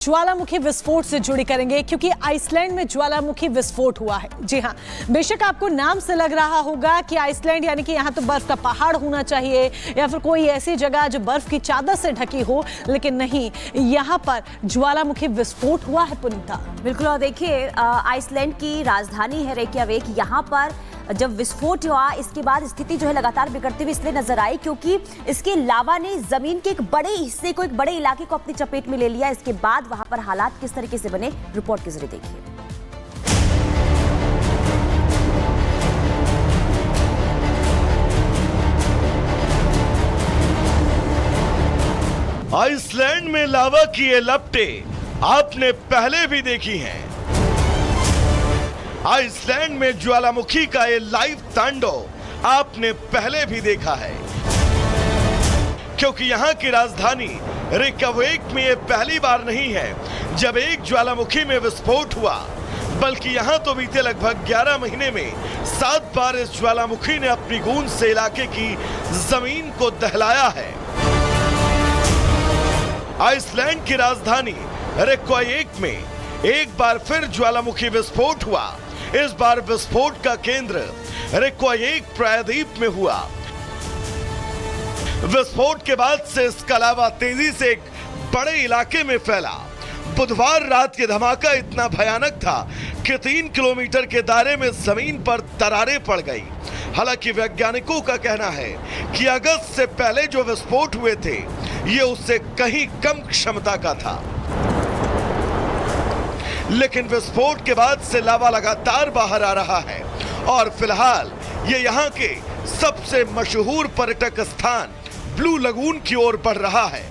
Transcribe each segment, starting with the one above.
ज्वालामुखी विस्फोट से जुड़ी करेंगे क्योंकि आइसलैंड में ज्वालामुखी विस्फोट हुआ है। जी हां, बेशक आपको नाम से लग रहा होगा कि आइसलैंड यानी कि यहां तो बर्फ का पहाड़ होना चाहिए या फिर कोई ऐसी जगह जो बर्फ की चादर से ढकी हो, लेकिन नहीं, यहां पर ज्वालामुखी विस्फोट हुआ है पुनीता। बिल्कुल, और देखिए आइसलैंड की राजधानी है रेक्याविक। यहाँ पर जब विस्फोट हुआ इसके बाद स्थिति जो है लगातार बिगड़ती हुई इसलिए नजर आई क्योंकि इसके लावा ने जमीन के एक बड़े हिस्से को, एक बड़े इलाके को अपनी चपेट में ले लिया। इसके बाद वहां पर हालात किस तरीके से बने, रिपोर्ट के जरिए देखिए। आइसलैंड में लावा की ये लपटें आपने पहले भी देखी हैं। आइसलैंड में ज्वालामुखी का ये लाइव तांडव आपने पहले भी देखा है, क्योंकि यहां की राजधानी रेक्याविक में ये पहली बार नहीं है जब एक ज्वालामुखी में विस्फोट हुआ, बल्कि यहां तो बीते लगभग 11 महीने में 7 बार इस ज्वालामुखी ने अपनी गूंज से इलाके की जमीन को दहलाया है। आइसलैंड की राजधानी रेक्याविक में एक बार फिर ज्वालामुखी विस्फोट हुआ। इस बार विस्फोट का केंद्र रेक्याविक प्रायद्वीप में हुआ। विस्फोट के बाद से इसका लावा तेजी से एक बड़े इलाके में फैला। बुधवार रात ये धमाका इतना भयानक था कि 3 किलोमीटर के दायरे में जमीन पर दरारें पड़ गई। हालांकि वैज्ञानिकों का कहना है कि अगस्त से पहले जो विस्फोट हुए थे ये उससे कहीं कम क्षमता का था, लेकिन विस्फोट के बाद से लावा लगातार बाहर आ रहा है और फिलहाल ये यहाँ के सबसे मशहूर पर्यटक स्थान ब्लू लगून की ओर बढ़ रहा है।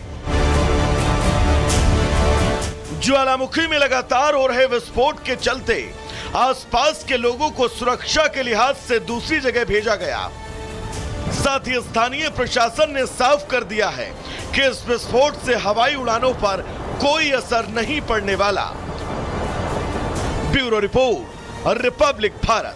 ज्वालामुखी में लगातार हो रहे विस्फोट के चलते आसपास के लोगों को सुरक्षा के लिहाज से दूसरी जगह भेजा गया। साथ ही स्थानीय प्रशासन ने साफ कर दिया है कि इस विस्फोट से हवाई उड़ानों पर कोई असर नहीं पड़ने वाला। ब्यूरो रिपोर्ट और रिपब्लिक भारत।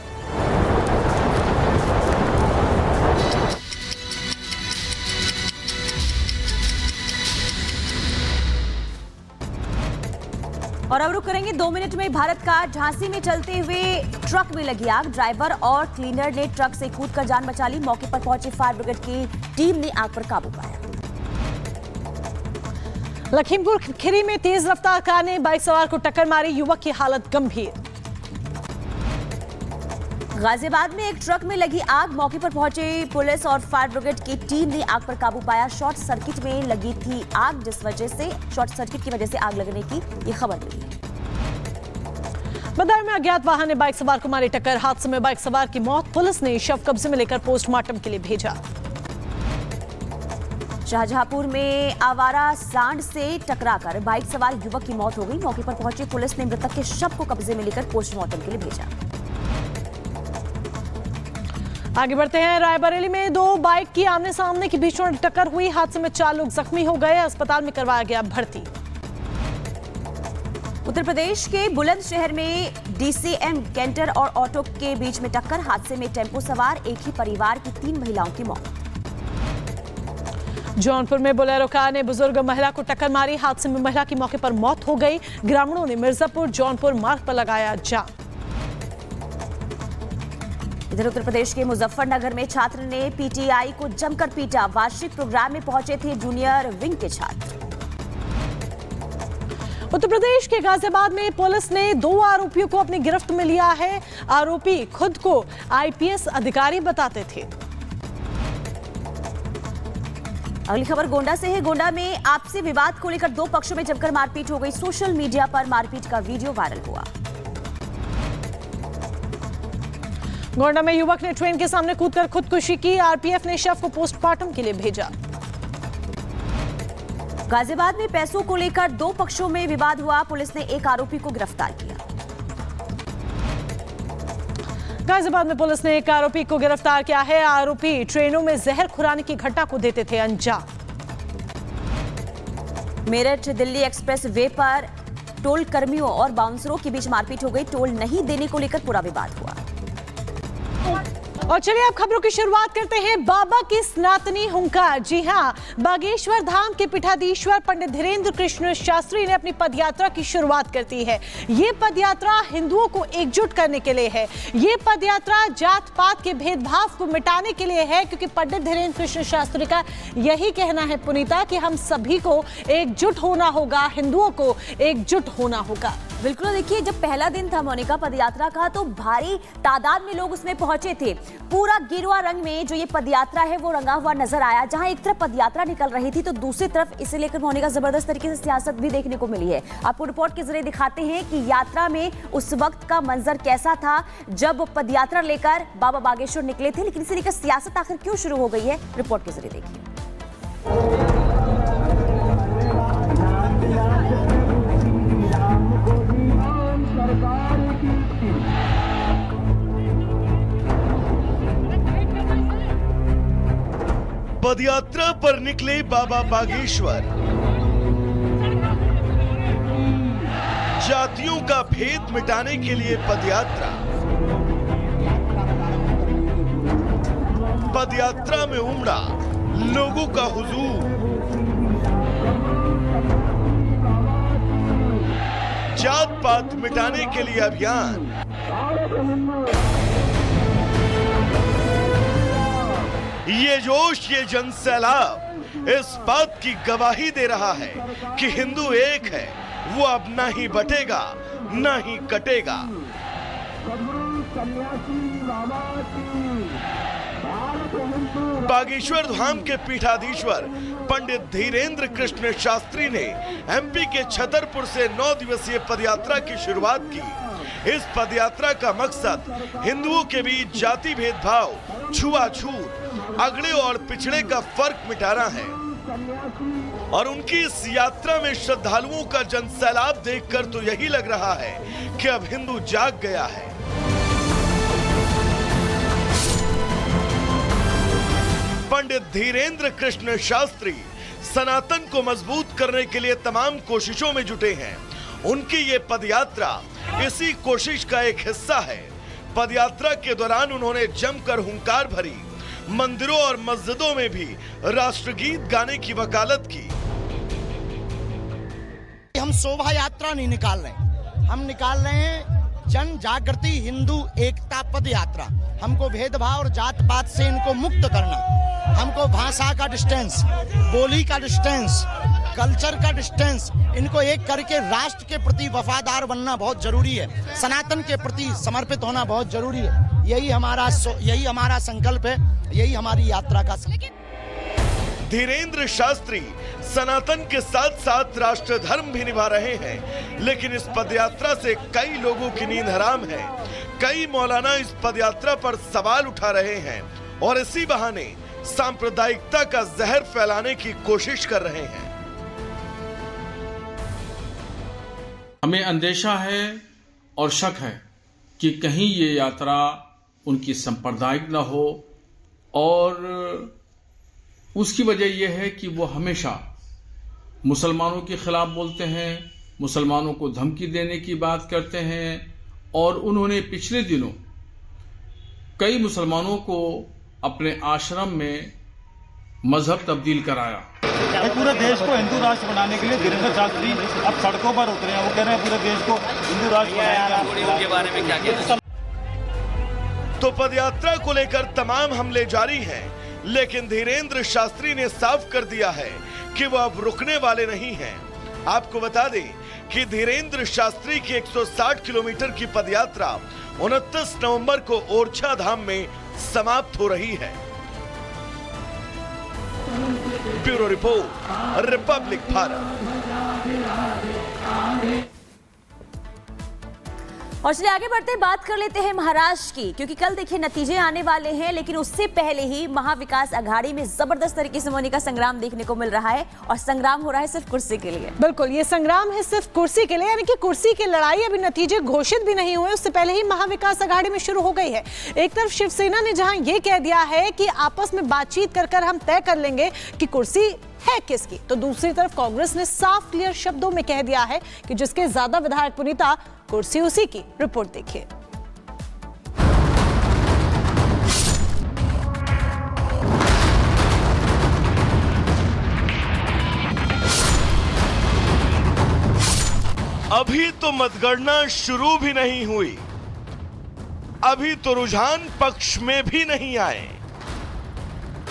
और अब रुक करेंगे 2 मिनट में भारत का झांसी में चलते हुए ट्रक में लगी आग। ड्राइवर और क्लीनर ने ट्रक से कूदकर जान बचा ली। मौके पर पहुंची फायर ब्रिगेड की टीम ने आग पर काबू पाया। लखीमपुर खीरी में तेज रफ्तार कार ने बाइक सवार को टक्कर मारी, युवक की हालत गंभीर। गाजियाबाद में एक ट्रक में लगी आग। मौके पर पहुंचे पुलिस और फायर ब्रिगेड की टीम ने आग पर काबू पाया। शॉर्ट सर्किट में लगी थी आग, जिस वजह से शॉर्ट सर्किट की वजह से आग लगने की ये खबर मिली है। बदायूं में अज्ञात वाहन ने बाइक सवार को मारी टक्कर। हादसे में बाइक सवार की मौत। पुलिस ने शव कब्जे में लेकर पोस्टमार्टम के लिए भेजा। शाहजहांपुर में आवारा सांड से टकराकर बाइक सवार युवक की मौत हो गई। मौके पर पहुंची पुलिस ने मृतक के शव को कब्जे में लेकर पोस्टमार्टम के लिए भेजा। आगे बढ़ते हैं। रायबरेली में 2 बाइक की आमने सामने की बीच में टक्कर हुई। हादसे में 4 लोग जख्मी हो गए। अस्पताल में करवाया गया भर्ती। उत्तर प्रदेश के बुलंदशहर में डीसीएम कैंटर और ऑटो के बीच में टक्कर। हादसे में टेंपो सवार एक ही परिवार की 3 महिलाओं की मौत। जौनपुर में बोलेरो कार ने बुजुर्ग महिला को टक्कर मारी। हादसे में महिला की मौके पर मौत हो गई। ग्रामीणों ने मिर्जापुर जौनपुर मार्ग पर लगाया जाम। इधर उत्तर प्रदेश के मुजफ्फरनगर में छात्र ने पीटीआई को जमकर पीटा। वार्षिक प्रोग्राम में पहुंचे थे जूनियर विंग के छात्र। उत्तर प्रदेश के गाजियाबाद में पुलिस ने 2 आरोपियों को अपनी गिरफ्त में लिया है। आरोपी खुद को आईपीएस अधिकारी बताते थे। अगली खबर गोंडा से है। गोंडा में आपसी विवाद को लेकर 2 पक्षों में जमकर मारपीट हो गई। सोशल मीडिया पर मारपीट का वीडियो वायरल हुआ। गोंडा में युवक ने ट्रेन के सामने कूदकर खुदकुशी की। आरपीएफ ने शव को पोस्टमार्टम के लिए भेजा। गाजियाबाद में पैसों को लेकर 2 पक्षों में विवाद हुआ। पुलिस ने एक आरोपी को गिरफ्तार किया। गाजियाबाद में पुलिस ने एक आरोपी को गिरफ्तार किया है। आरोपी ट्रेनों में जहर खुराने की घटना को देते थे अंजाम। मेरठ दिल्ली एक्सप्रेस वे पर टोल कर्मियों और बाउंसरों के बीच मारपीट हो गई। टोल नहीं देने को लेकर पूरा विवाद हुआ। और चलिए अब खबरों की शुरुआत करते हैं बाबा की सनातनी हुंकार। जी हां, बागेश्वर धाम के पीठाधीश्वर पंडित धीरेन्द्र कृष्ण शास्त्री ने अपनी पदयात्रा की शुरुआत कर दी है। ये पदयात्रा हिंदुओं को एकजुट करने के लिए है। ये पदयात्रा जात पात के भेदभाव को मिटाने के लिए है, क्योंकि पंडित धीरेन्द्र कृष्ण शास्त्री का यही कहना है पुनीता कि हम सभी को एकजुट होना होगा, हिंदुओं को एकजुट होना होगा। बिल्कुल, देखिए जब पहला दिन था मोनिका पदयात्रा का तो भारी तादाद में लोग उसमें पहुंचे थे। पूरा गेरुआ रंग में जो ये पदयात्रा है वो रंगा हुआ नजर आया। जहां एक तरफ पदयात्रा निकल रही थी तो दूसरी तरफ इसे लेकर मोनिका जबरदस्त तरीके से सियासत भी देखने को मिली है। आपको रिपोर्ट के जरिए दिखाते हैं कि यात्रा में उस वक्त का मंजर कैसा था जब पदयात्रा लेकर बाबा बागेश्वर निकले थे। लेकिन इसे लेकर सियासत आखिर क्यों शुरू हो गई है, रिपोर्ट के जरिए देखिए। पदयात्रा पर निकले बाबा बागेश्वर। जातियों का भेद मिटाने के लिए पदयात्रा। पदयात्रा में उमड़ा लोगों का हुजूम। जात पात मिटाने के लिए अभियान। ये जोश, ये जनसैलाब इस बात की गवाही दे रहा है कि हिंदू एक है, वो अब ना ही बटेगा ना ही कटेगा। बागेश्वर धाम के पीठाधीश्वर पंडित धीरेन्द्र कृष्ण शास्त्री ने एमपी के छतरपुर से 9 दिवसीय पदयात्रा की शुरुआत की। इस पदयात्रा का मकसद हिंदुओं के बीच जाति भेदभाव, छुआछूत, अगड़े और पिछड़े का फर्क मिटाना है। और उनकी इस यात्रा में श्रद्धालुओं का जनसैलाब देखकर तो यही लग रहा है कि अब हिंदू जाग गया है। पंडित धीरेन्द्र कृष्ण शास्त्री सनातन को मजबूत करने के लिए तमाम कोशिशों में जुटे हैं। उनकी ये पदयात्रा इसी कोशिश का एक हिस्सा है। पदयात्रा के दौरान उन्होंने जमकर हुंकार भरी। मंदिरों और मस्जिदों में भी राष्ट्रगीत गाने की वकालत की। हम शोभा यात्रा नहीं निकाल रहे, हम निकाल रहे हैं जन जागृति हिंदू एकता पद यात्रा। हमको भेदभाव और जात पात से इनको मुक्त करना। हमको भाषा का डिस्टेंस, बोली का डिस्टेंस, कल्चर का डिस्टेंस, इनको एक करके राष्ट्र के प्रति वफादार बनना बहुत जरूरी है। सनातन के प्रति समर्पित होना बहुत जरूरी है। यही हमारा संकल्प है, यही हमारी यात्रा का संकल्प। धीरेन्द्र शास्त्री सनातन के साथ साथ राष्ट्र धर्म भी निभा रहे हैं, लेकिन इस पदयात्रा से कई लोगों की नींद हराम है। कई मौलाना इस पदयात्रा पर सवाल उठा रहे हैं और इसी बहाने सांप्रदायिकता का जहर फैलाने की कोशिश कर रहे हैं। हमें अंदेशा है और शक है कि कहीं ये यात्रा उनकी सांप्रदायिक न हो, और उसकी वजह यह है कि वो हमेशा मुसलमानों के खिलाफ बोलते हैं, मुसलमानों को धमकी देने की बात करते हैं। और उन्होंने पिछले दिनों कई मुसलमानों को अपने आश्रम में मजहब तब्दील कराया। पूरे देश को हिंदू राष्ट्र बनाने के लिए धीरेन्द्र शास्त्री अब सड़कों पर उतरे हैं। वो कह रहे हैं पूरे देश को हिंदू राष्ट्र बनाएंगे। के बारे में क्या कहते हैं? तो पदयात्रा को लेकर तमाम हमले जारी हैं, लेकिन धीरेन्द्र शास्त्री ने साफ कर दिया है कि वह अब रुकने वाले नहीं हैं। आपको बता दें कि धीरेन्द्र शास्त्री की 160 किलोमीटर की पदयात्रा 29 नवंबर को ओरछा धाम में समाप्त हो रही है। Bureau report, Republic Bharat. और चलिए आगे बढ़ते बात कर लेते हैं महाराष्ट्र की, क्योंकि कल देखिए नतीजे आने वाले हैं। लेकिन उससे पहले ही महाविकास आघाड़ी में जबरदस्त तरीके से मोनिका संग्राम देखने को मिल रहा है, और संग्राम हो रहा है सिर्फ कुर्सी के लिए। बिल्कुल, ये संग्राम है सिर्फ कुर्सी के लिए, यानी कि कुर्सी की लड़ाई अभी नतीजे घोषित भी नहीं हुए, उससे पहले ही महाविकास आघाड़ी में शुरू हो गई है। एक तरफ शिवसेना ने जहां ये कह दिया है कि आपस में बातचीत कर हम तय कर लेंगे कि कुर्सी है किसकी, तो दूसरी तरफ कांग्रेस ने साफ क्लियर शब्दों में कह दिया है कि जिसके ज्यादा विधायक पुनीता, कुर्सी उसी की। रिपोर्ट देखिए। अभी तो मतगणना शुरू भी नहीं हुई, अभी तो रुझान पक्ष में भी नहीं आए,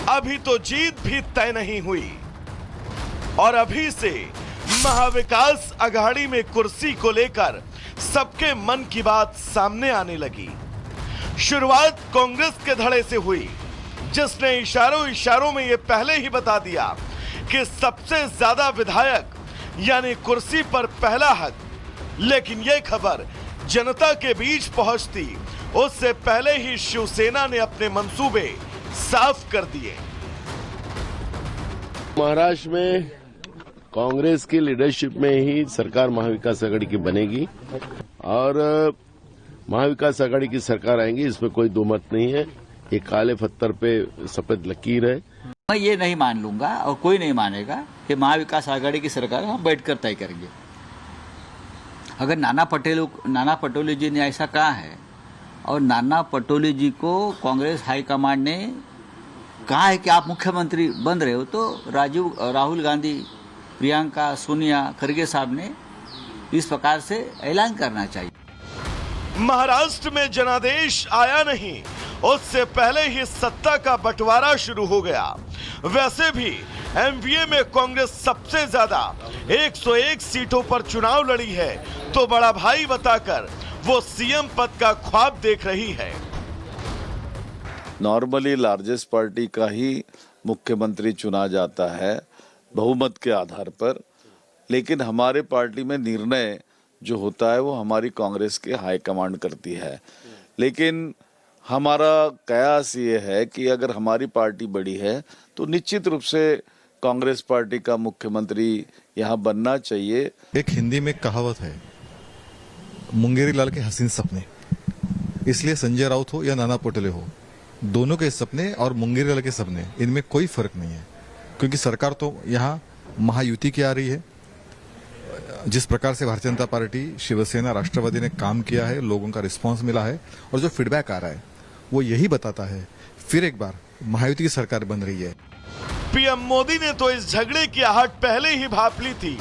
अभी तो जीत भी तय नहीं हुई और अभी से महाविकास अघाड़ी में कुर्सी को लेकर सबके मन की बात सामने आने लगी। शुरुआत कांग्रेस के धड़े से हुई, जिसने इशारों इशारों में यह पहले ही बता दिया कि सबसे ज्यादा विधायक यानी कुर्सी पर पहला हक। लेकिन यह खबर जनता के बीच पहुंचती उससे पहले ही शिवसेना ने अपने मंसूबे साफ कर दिए। महाराष्ट्र में कांग्रेस की लीडरशिप में ही सरकार महाविकास आघाड़ी की बनेगी और महाविकास आघाड़ी की सरकार आएंगी, इसमें कोई दो मत नहीं है। ये काले पत्थर पे सफेद लकीर है। मैं ये नहीं मान लूंगा और कोई नहीं मानेगा कि महाविकास आघाड़ी की सरकार हम बैठकर तय करेंगे। अगर नाना पटोले जी ने ऐसा कहा है और नाना पटोले जी को कांग्रेस हाईकमांड ने कहा है कि आप मुख्यमंत्री बन रहे हो, तो राहुल गांधी, प्रियंका, सोनिया, खरगे साहब ने इस प्रकार से ऐलान करना चाहिए। महाराष्ट्र में जनादेश आया नहीं, उससे पहले ही सत्ता का बंटवारा शुरू हो गया। वैसे भी एमवीए में कांग्रेस सबसे ज्यादा 101 सीटों पर चुनाव लड़ी है, तो बड़ा भाई बताकर वो सीएम पद का ख्वाब देख रही है। नॉर्मली लार्जेस्ट पार्टी का ही मुख्यमंत्री चुना जाता है बहुमत के आधार पर, लेकिन हमारे पार्टी में निर्णय जो होता है वो हमारी कांग्रेस के हाईकमांड करती है। लेकिन हमारा कयास ये है कि अगर हमारी पार्टी बड़ी है तो निश्चित रूप से कांग्रेस पार्टी का मुख्यमंत्री यहाँ बनना चाहिए। एक हिंदी में कहावत है, मुंगेरी लाल के हसीन सपने। इसलिए संजय राउत हो या नाना पटोले हो, दोनों के सपने और मुंगेरी लाल के सपने, इनमें कोई फर्क नहीं है, क्योंकि सरकार तो यहाँ महायुति की आ रही है। जिस प्रकार से भारतीय जनता पार्टी, शिवसेना, राष्ट्रवादी ने काम किया है, लोगों का रिस्पांस मिला है और जो फीडबैक आ रहा है वो यही बताता है फिर एक बार महायुति की सरकार बन रही है। पीएम मोदी ने तो इस झगड़े की आहट पहले ही भांप ली थी।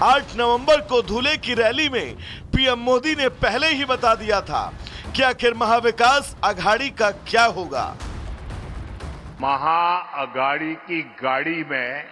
8 नवंबर को धुले की रैली में पीएम मोदी ने पहले ही बता दिया था कि आखिर महाविकास अघाड़ी का क्या होगा। महाअघाड़ी की गाड़ी में